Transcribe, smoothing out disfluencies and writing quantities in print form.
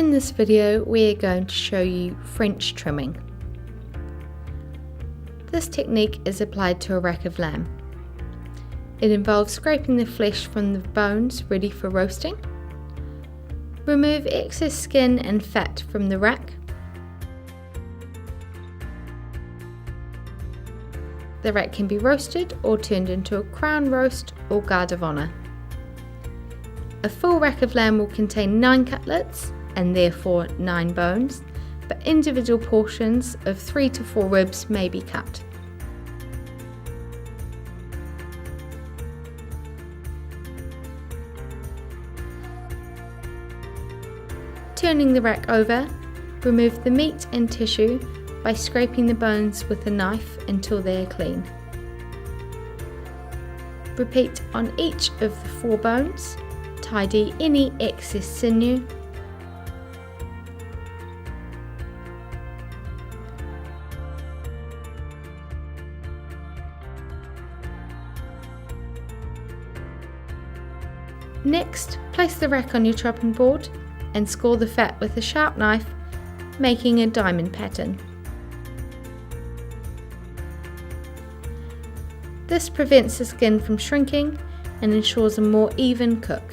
In this video, we're going to show you French trimming. This technique is applied to a rack of lamb. It involves scraping the flesh from the bones ready for roasting. Remove excess skin and fat from the rack. The rack can be roasted or turned into a crown roast or guard of honour. A full rack of lamb will contain 9 cutlets and therefore 9 bones, but individual portions of 3 to 4 ribs may be cut. Turning the rack over, remove the meat and tissue by scraping the bones with a knife until they are clean. Repeat on each of the 4 bones. Tidy any excess sinew. Next, place the rack on your chopping board and score the fat with a sharp knife, making a diamond pattern. This prevents the skin from shrinking and ensures a more even cook.